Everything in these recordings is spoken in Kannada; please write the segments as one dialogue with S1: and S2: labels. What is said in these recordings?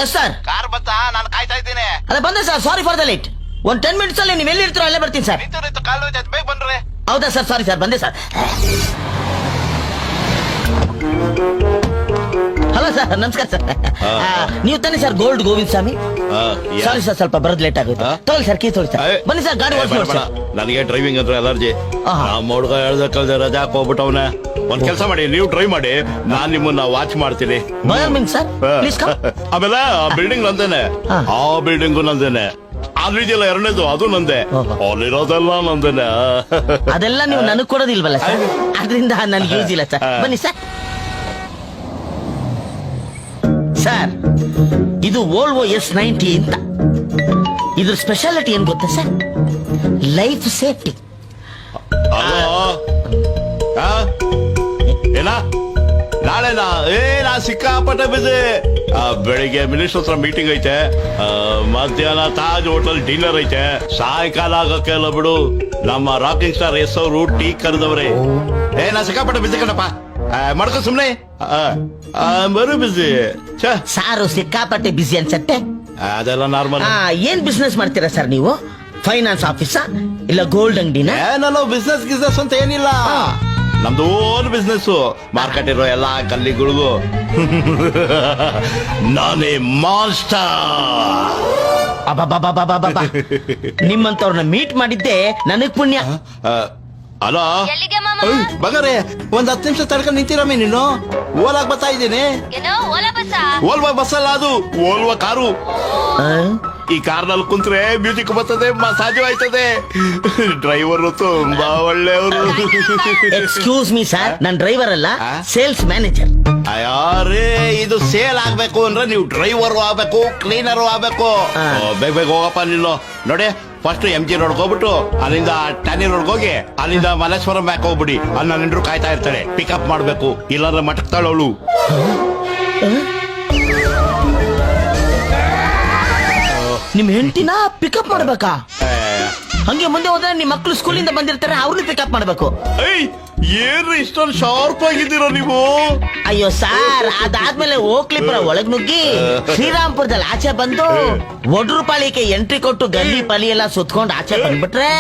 S1: Yes sir.
S2: ಕಾರ್ ಬತ್ತಾ? ನಾನು ಕಾಯ್ತಾ ಇದ್ದೀನಿ.
S1: ಅದೇ ಬಂದೆ sir. Sorry for the late. ಒಂದ್ 10 minutes ಅಲ್ಲಿ ನೀವು ಎಲ್ಲಿ ಇರ್ತೀರೋ ಅಲ್ಲೇ ಬರ್ತೀನಿ ಸರ್.
S2: ನಿಂತು ಕಾಲು ನೋಯ್ತೈತೆ, ಬೇಗ ಬನ್ರಿ.
S1: ಹೌದಾ ಸರ್? ಸಾರಿ ಸರ್, ಬಂದೆ ಸರ್. ಹಲೋ ಸರ್, ನಮಸ್ಕಾರ ಸರ್. ನೀವು ತಾನೇ ಸರ್ ಗೋಲ್ಡ್ ಗೋವಿಂದ ಸ್ವಾಮಿ? ಸಾರಿ ಸರ್, ಸ್ವಲ್ಪ ಬರೋದು ಲೇಟ್ ಆಗುತ್ತೆ. ತಗೊಳ್ಳಿ ಸರ್, ಕೀ ತೊಗೊಳ್ಳಿ ಸರ್. ಬನ್ನಿ ಸರ್, ಗಾಡಿ ಓಡಿಸಿ.
S2: ನನಗೆ ಡ್ರೈವಿಂಗ್ ಅಂದ್ರೆ ಅಲರ್ಜಿ. ನಮ್ಮ ಹುಡುಗ ಹೇಳ್ದಕ್ಕಲ್ದೆ ರಜಾ ಹೋಗ್ಬಿಟ್ಟವನ. ಒಂದ್ ಕೆಲಸ ಮಾಡಿ, ನೀವು ಡ್ರೈವ್ ಮಾಡಿ, ನಾನ್ ನಿಮ್ಮನ್ನ ವಾಚ್ ಮಾಡ್ತೀನಿ.
S1: Sir please come.
S2: ಆಮೇಲೆ ಆ ಬಿಲ್ಡಿಂಗ್ ನಂದೇನೆ, ಆ ಬಿಲ್ಡಿಂಗು ನಂದೇನೆ. ಅದು ಇದೆಯಲ್ಲ ಎರಡನೇದು, ಅದು ನಂದೆ. ಅಲ್ಲಿರೋದೆಲ್ಲ ನಂದೇನೆ.
S1: ಅದೆಲ್ಲ ನೀವು ನನಗ್ ಕೊಡೋದಿಲ್ವಲ್ಲ ಸರ್, ಅದರಿಂದ ನನಗೆ ಯೂಸ್ ಇಲ್ಲ ಸರ್. ಬನ್ನಿ ಸರ್. ಸರ್, ಇದು ವೋಲ್ವೋ S90 ಅಂತ. ಇದ್ರ ಸ್ಪೆಷಾಲಿಟಿ ಏನ್ ಗೊತ್ತಾ ಸರ್? Life safety.
S2: ಏನ ನಾಳೆನಾ? ನಾ ಸಿಕ್ಕಾಪಟ್ಟೆ ಬಿಸಿ. ಬೆಳಿಗ್ಗೆ ಮಿನಿಸ್ಟರ್ ಹತ್ರ ಮೀಟಿಂಗ್ ಐತೆ, ಮಧ್ಯಾಹ್ನ ತಾಜ್ ಹೋಟೆಲ್ ಡಿನ್ನರ್ ಐತೆ, ಸಾಯಂಕಾಲ ಆಗಕ್ಕೆಲ್ಲ ಬಿಡು. ನಮ್ಮ ರಾಕಿಂಗ್ ಸ್ಟಾರ್ ಎಸ್ ಅವರು ಟೀ ಕರೆದವ್ರೆ. ನಾ ಸಿಕ್ಕಾಪಟ್ಟೆ ಬಿಸಿ ಕಣಪ್ಪ. ಮಾಡ್ಕೊ ಸುಮ್ನೆ. ಬರು ಬಿಸಿ.
S1: ಸಾರು ಸಿಕ್ಕಾಪಟ್ಟೆ ಬಿಸಿ ಅನ್ಸತ್ತೆ.
S2: ಅದೆಲ್ಲ ನಾರ್ಮಲ್.
S1: ಏನ್ ಬಿಸ್ನೆಸ್ ಮಾಡ್ತೀರಾ ಸರ್ ನೀವು? ಫೈನಾನ್ಸ್ ಆಫೀಸಾ ಇಲ್ಲ ಗೋಲ್ಡ್ ಅಂಗಡಿನ?
S2: ನಾನು ಬಿಸ್ನೆಸ್ ಅಂತ ಏನಿಲ್ಲ. ನಮ್ದು ಓನ್ ಬಿಸ್ನೆಸ್. ಮಾರ್ಕೆಟ್ ಇರೋ ಎಲ್ಲಾ ಗಲ್ಲಿಗಳಿಗೂ ನಾನೇ ಮಾಸ್ಟರ್.
S1: ನಿಮ್ಮಂತವ್ರನ್ನ ಮೀಟ್ ಮಾಡಿದ್ದೆ ನನಗ್ ಪುಣ್ಯ.
S2: ಅಲೋ ಬಗರೆ, ಒಂದ್ 10 ನಿಮಿಷ ತಡ್ಕೊಂಡು ನಿಂತಿರಮ್ಮಿ. ನೀನು ಓಲಾಗ್ ಬರ್ತಾ ಇದ್ದೀನಿ. ಓಲ್ವಾ ಬಸ್ಸಲ್ಲ, ಅದು ಓಲ್ವಾ ಕಾರು. ಈ ಕಾರ್ನಲ್ಲಿ ಕುಂತ್ರೆ ಮ್ಯೂಸಿಕ್ ಬರ್ತದೆ, ಮಸಾಜು ಆಯ್ತದೆ. ಡ್ರೈವರ್ ತುಂಬಾ ಒಳ್ಳೆಯವರು.
S1: ಎಕ್ಸ್ಕ್ಯೂಸ್ ಮೀ ಸರ್, ನಾನ್ ಡ್ರೈವರ್ ಅಲ್ಲ, ಸೇಲ್ಸ್ ಮ್ಯಾನೇಜರ್.
S2: ಅಯ್ಯಾರೇ, ಇದು ಸೇಲ್ ಆಗ್ಬೇಕು ಅಂದ್ರೆ ನೀವು ಡ್ರೈವರು ಆಗ್ಬೇಕು, ಕ್ಲೀನರು ಆಗ್ಬೇಕು. ಬೇಗ ಬೇಗ ಹೋಗಪ್ಪ. ನಿಲ್ಲು ನೋಡಿ, ಫಸ್ಟ್ MG ರೋಡ್ ಹೋಗ್ಬಿಟ್ಟು ಅಲ್ಲಿಂದ ಟ್ಯಾನಿ ರೋಡ್ ಹೋಗಿ ಅಲ್ಲಿಂದ ಮಲ್ಲೇಶ್ವರಂ ಬ್ಯಾಕ್ ಹೋಗ್ಬಿಡಿ. ಅಲ್ಲಿ ನನ್ನ ಹೆಂಡ್ರು ಕಾಯ್ತಾ ಇರ್ತಾಳೆ, ಪಿಕಪ್ ಮಾಡ್ಬೇಕು, ಇಲ್ಲಾಂದ್ರೆ ಮಟಕ್ತಾಳವಳು.
S1: ನಿಮ್ ಹೆಂಡತಿನ ಪಿಕಪ್ ಮಾಡ್ಬೇಕಾ? ಹಂಗೆ ಮುಂದೆ ಹೋದ್ರೆ ನಿಮ್ ಮಕ್ಳು ಸ್ಕೂಲಿಂದ ಬಂದಿರ್ತಾರೆ, ಅವ್ರನ್ನ ಪಿಕಪ್ ಮಾಡ್ಬೇಕು.
S2: ಏನ್ರಿ ಇಷ್ಟೊಂದು ಶಾರ್ಪ್ ಆಗಿದ್ದೀರೋ ನೀವು?
S1: ಅಯ್ಯೋ ಸಾರ್, ಅದಾದ್ಮೇಲೆ ಓಕ್ಲಿಪುರ ಒಳಗ್ ನುಗ್ಗಿ ಶ್ರೀರಾಮ್ಪುರದಲ್ಲಿ ಆಚೆ ಬಂದು ಒಡ್ರು ಪಾಳಿಗೆ ಎಂಟ್ರಿ ಕೊಟ್ಟು ಗಲ್ಲಿ ಪಲಿ ಎಲ್ಲ ಸುತ್ಕೊಂಡು ಆಚೆ ಬಂದ್ಬಿಟ್ರೆ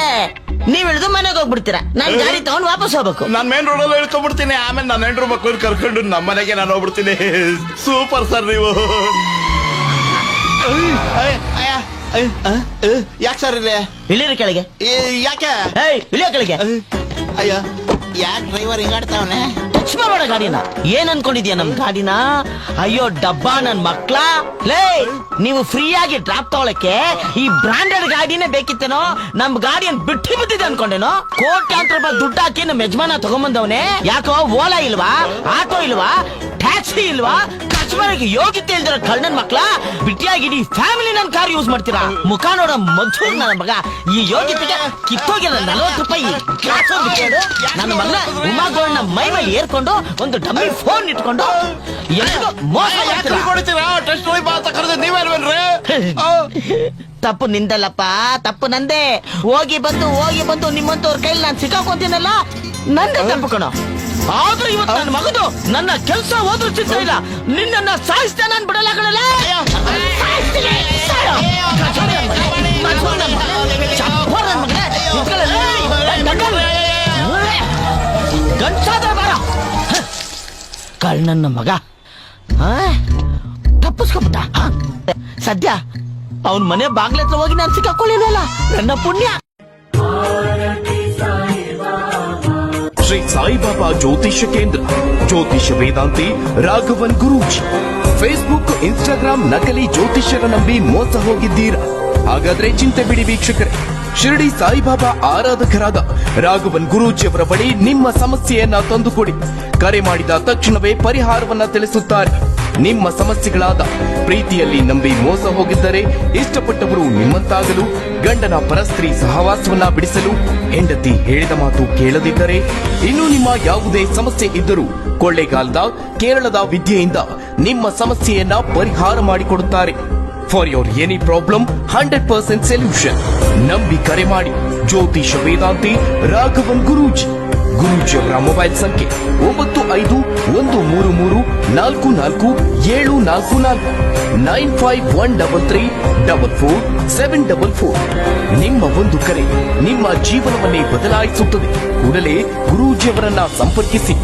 S1: ನೀವ್ ಇಳಿದು ಮನೆಗೆ ಹೋಗ್ಬಿಡ್ತೀರಾ. ನಾನ್ ಗಾಡಿ ತಗೊಂಡು ವಾಪಸ್ ಹೋಗ್ಬೇಕು.
S2: ನಾನ್ ಮೇನ್ ರೋಡ್ ಅಲ್ಲಿ ಇಳ್ಕೊಂಡ್ಬಿಡ್ತೀನಿ. ಆಮೇಲೆ ನನ್ನ ಹೆಂಡ್ರು ಮಕ್ಳು ಕರ್ಕೊಂಡು ನಮ್ಮ ಮನೆಗೆ ನಾನು ಹೋಗ್ಬಿಡ್ತೀನಿ. ಸೂಪರ್ ಸರ್ ನೀವು. ಯಾಕೆ ಸರ್ ಇಲ್ಲಿ
S1: ಇಳಿರಿ ಕೆಳಗೆ.
S2: ಯಾಕೆ
S1: ಇಳಿಯೋ ಕೆಳಗೆ.
S2: ಅಯ್ಯ, ಯಾಕೆ ಡ್ರೈವರ್ ಹಿಂಗಾಡ್ತಾವನೆ?
S1: ಟಚ್ ಮಾಡಬೇಡ ಗಾಡಿನ. ಏನ್ ಅನ್ಕೊಂಡಿದ್ಯಾ ನಮ್ ಗಾಡಿನ? ಅಯ್ಯೋ ಡಬ್ಬಾ ನನ್ ಮಕ್ಳ. ಲೇ, ನೀವು ಫ್ರೀ ಆಗಿ ಡ್ರಾಪ್ ತಗೊಳಕ್ಕೆ ಈ ಬ್ರಾಂಡೆಡ್ ಗಾಡಿನೇ ಬೇಕಿತ್ತೇನೋ? ನಮ್ ಗಾಡಿಯನ್ ಬಿಟ್ಟು ಬಿದ್ದಿದೆ ಅನ್ಕೊಂಡೇನೋ? ಕೋಟ್ಯಾಂತರ ರೂಪಾಯಿ ದುಡ್ಡು ಹಾಕಿ ನಮ್ಮ ಯಜಮಾನ ತಗೊಂಬಂದವನೆ. ಯಾಕೋ ಓಲಾ ಇಲ್ವಾ, ಆಟೋ ಇಲ್ವಾ, ಟ್ಯಾಕ್ಸಿ ಇಲ್ವಾ? ಕಸ್ಟಮರ್ಗೆ ಯೋಗ್ಯತೆ ಇಲ್ದಿರೋ ಕಳ್ಳನ್ ಮಕ್ಳ ಬಿಟ್ಟಿಯಾಗಿ ಫ್ಯಾಮಿಲಿ ನನ್ ಕಾರ್ ಯೂಸ್ ಮಾಡ್ತೀರಾ? ಮುಖ ನೋಡೋ ಮಧುರ್ ನನ್ನ ಮಗ. ಈ ಯೋಗ್ಯತೆಗೆ ಕಿತ್ತೋಗಿಲ್ಲ 40 ರೂಪಾಯಿ ನನ್ನ ಮಗನ ಉಮಾಗೋಳನ್ನ ಮೈ ಮೇಲೆ ಏರ್ಕೊಂಡು ಒಂದು ಡಮ್ಮಿ ಫೋನ್ ಇಟ್ಕೊಂಡು ಎಷ್ಟು ಮೋಸ ತಪ್ಪು ನಿಂದಲ್ಲಪ್ಪ, ತಪ್ಪು ನಂದೇ. ಹೋಗಿ ಬಂದು ನಿಮ್ಮಂತವ್ರ ಕೈಲಿ ನಾನು ಸಿಕ್ಕಾಕೊಂತೀನಲ್ಲ, ನಂದೇ ತಪ್ಪು ಕಣೋ. ಆದ್ರೂ ಇವತ್ತು ನನ್ನ ಮಗದು ನನ್ನ ಕೆಲಸ ಹೋದ್ರೂ ಚಿಂತ ಇಲ್ಲ. ನಿನ್ನ ಸಾಯಿಸ್ತೇನೆ ನಾನು ಬಿಡಲ್ಲ ಕಣಲ್ಲ. ಕಳ್ಳನ್ನ ಮಗ ತಪ್ಪಿಸ್ಕೊಂಬಿಟ್ಟ. ಸದ್ಯ ಅವನ್ ಮನೆ ಬಾಗ್ಲ ಹತ್ರ ಹೋಗಿ ನಾನು ಸಿಕ್ಕಾಕೊಳ್ಳಿಲ್ಲ. ನನ್ನ ಪುಣ್ಯ.
S3: ಶ್ರೀ ಸಾಯಿಬಾಬಾ ಜ್ಯೋತಿಷ್ಯ ಕೇಂದ್ರ, ಜ್ಯೋತಿಷ್ಯ ವೇದಾಂತಿ ರಾಘವನ್ ಗುರೂಜಿ. ಫೇಸ್ಬುಕ್, ಇನ್ಸ್ಟಾಗ್ರಾಮ್ ನಕಲಿ ಜ್ಯೋತಿಷ್ಯರ ನಂಬಿ ಮೋಸ ಹೋಗಿದ್ದೀರಾ? ಹಾಗಾದ್ರೆ ಚಿಂತೆ ಬಿಡಿ ವೀಕ್ಷಕರೇ. ಶಿರಡಿ ಸಾಯಿಬಾಬಾ ಆರಾಧಕರಾದ ರಾಘವನ್ ಗುರೂಜಿಯವರ ಬಳಿ ನಿಮ್ಮ ಸಮಸ್ಯೆಯನ್ನ ತಂದುಕೊಡಿ. ಕರೆ ಮಾಡಿದ ತಕ್ಷಣವೇ ಪರಿಹಾರವನ್ನ ತಿಳಿಸುತ್ತಾರೆ. ನಿಮ್ಮ ಸಮಸ್ಯೆಗಳಾದ ಪ್ರೀತಿಯಲ್ಲಿ ನಂಬಿ ಮೋಸ ಹೋಗಿದ್ದರೆ, ಇಷ್ಟಪಟ್ಟವರು ನಿಮ್ಮಂತಾಗಲು, ಗಂಡನ ಪರಸ್ತ್ರೀ ಸಹವಾಸವನ್ನ ಬಿಡಿಸಲು, ಹೆಂಡತಿ ಹೇಳಿದ ಮಾತು ಕೇಳದಿದ್ದರೆ, ಇನ್ನು ನಿಮ್ಮ ಯಾವುದೇ ಸಮಸ್ಯೆ ಇದ್ದರೂ ಕೊಳ್ಳೇಗಾಲದ ಕೇರಳದ ವಿದ್ಯೆಯಿಂದ ನಿಮ್ಮ ಸಮಸ್ಯೆಯನ್ನ ಪರಿಹಾರ ಮಾಡಿಕೊಡುತ್ತಾರೆ. For your any problem 100% solution. ನಂಬಿ ಕರೆ ಮಾಡಿ. ಜ್ಯೋತಿಷ ವೇದಾಂತಿ ರಾಘವನ್ ಗುರೂಜಿ. ಗುರೂಜಿಯವರ ಮೊಬೈಲ್ ಸಂಖ್ಯೆ 9513344744 9513344744. ನಿಮ್ಮ ಒಂದು ಕರೆ ನಿಮ್ಮ ಜೀವನವನ್ನೇ ಬದಲಾಯಿಸುತ್ತದೆ. ಕೂಡಲೇ ಗುರೂಜಿಯವರನ್ನ ಸಂಪರ್ಕಿಸಿ.